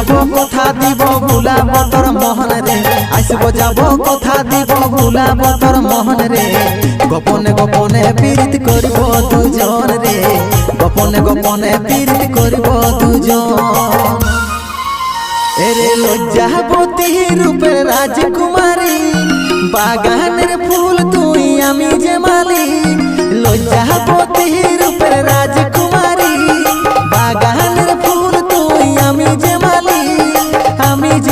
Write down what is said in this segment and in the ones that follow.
যাব কথা দিব ভুলাব তোর মোহন রে আসব যাব কথা দিব ভুলাব তোর মোহন রে গোপনে গোপনে পীড়িত করিব দুজন রে গোপনে গোপনে পীড়িত করিব দুজন এরে লজ্জাবতী রূপের রাজকুমারী বাগানের ফুল তুই আমি যে মালি লজ্জাবতী রূপের রাজকুমারী বাগানের ফুল তুই আমি যে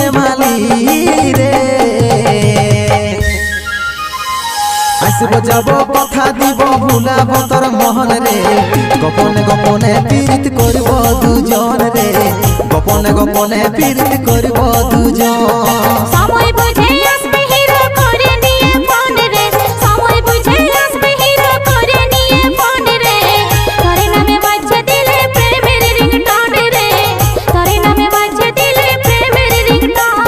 মালি রে আসব যাব কথা দিব ভুলাব তোর মোহন রে গোপনে গোপনে পীড়িত করিব দুজন রে গোপনে গোপনে পীড়িত করিব দুজন সময় বুঝে আসবে হিরো করে নিয়ে ফোন রে সময় বুঝে আসবে হিরো করে নিয়ে ফোন রে তোর নামে বাজছে দিলে প্রেমের রিংটোন রে তোর নামে বাজছে দিলে প্রেমের রিংটোন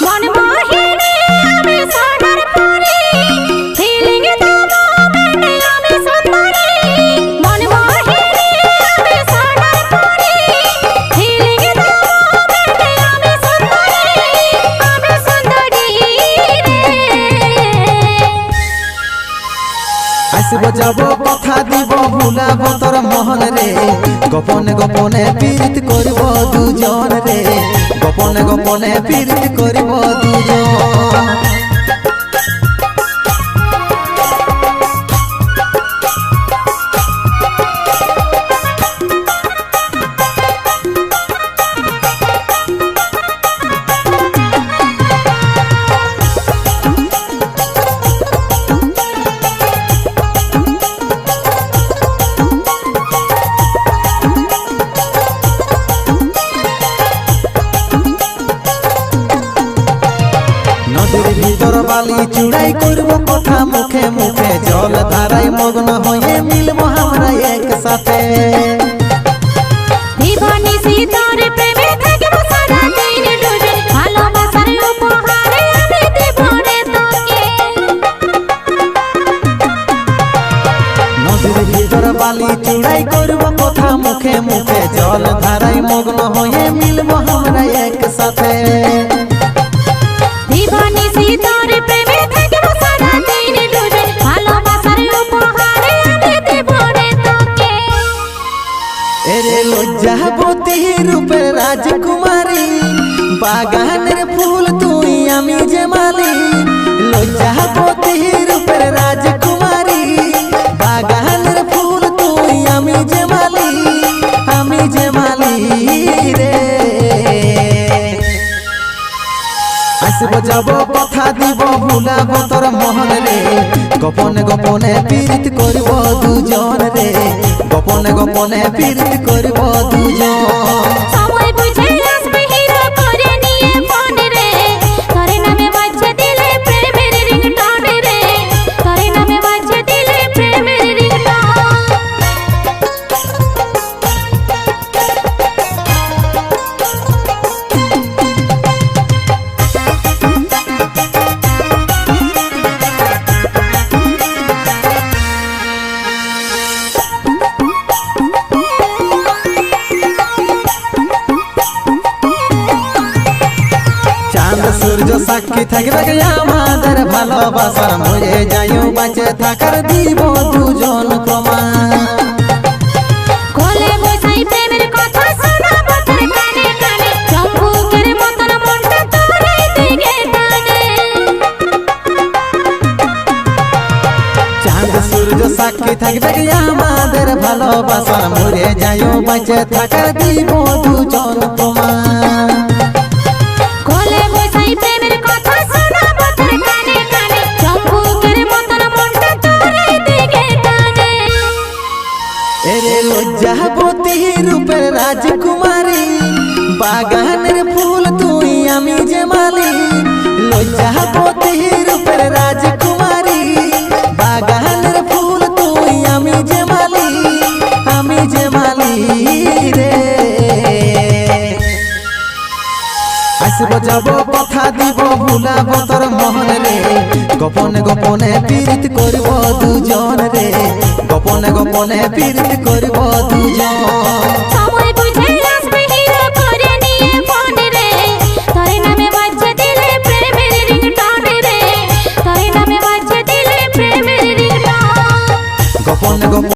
মন মোহিনী আমি সোনার পরি ফিলিং দেবো মনে আমি সুন্দরী মন মোহিনী আমি সোনার পরি ফিলিং দেবো মনে আমি সুন্দরী রে আসব যাব কথা দিব ভুলাব তোর মোহন রে গোপনে গোপনে পীড়িত করিব দুজন রে গোপনে গোপনে পীড়িত করিব দুজন নদীর ভিতর বালি চুড়াই করব কথা মুখে মুখে জল ধারায় মগ্ন হয়ে মিলব আমরা একসাথে জীবনী শীতর প্রেমে থাকবো সারা দিন ডুবে ভালোবাসার উপহারে আমি দেব রে তোকে নদীর ভিতর বালি চুড়াই করব কথা মুখে মুখে জল ধারায় মগ্ন হয়ে মিলব আমরা একসাথে জীবনী শীতর প্রেমে থাকবো সারা দিন ডুবে ভালোবাসার উপহারে আমি দেব রে তোকে এরে লজ্জাবতী রূপের রাজকুমারী বাগানের ফুল তুই আমি যে মালি লজ্জাবতী রূপের রাজকুমারী বাগানের ফুল তুই আমি যে মালি রে আসব যাব কথা দিব ভুলাব তোর মোহন রে গোপনে গোপনে পীড়িত করিব দুজন রে গোপনে গোপনে পীড়িত করিব দুজন সময় বুঝে আসবে হিরো করে নিয়ে ফোন রে তোর নামে বাজছে দিলে প্রেমের রিংটোন রে তোর নামে বাজছে দিলে প্রেমের রিংটোন চাঁদ সূর্য সাক্ষী থাকবে আমাদের ভালোবাসার মরে যাইও বাঁচে থাকার দিব দুজন প্রমাণ কোলে বসাই প্রেমের কথা শোনাবো তোর কানে কানে চম্বুকের মতন মনটা তোর দিকে টানে চাঁদ সূর্য সাক্ষী থাকবে আমাদের ভালোবাসার মরে যাইও বাঁচে থাকার দিব দুজন প্রমাণ কোলে বসাই প্রেমের কথা শোনাবো তোর কানে কানে চম্বুকের মতন মনটা তোর দিকে টানে এরে লজ্জাবতী রূপের রাজকুমারী বাগানের ফুল তুই আমি যে মালি লজ্জাবতী রূপের রাজকুমারী বাগানের ফুল তুই আমি যে মালি রে আসব যাব কথা দিব ভুলাব তোর মোহন রে গোপনে গোপনে পীড়িত করিব দুজন রে গোপনে গোপনে পীড়িত করিব দুজন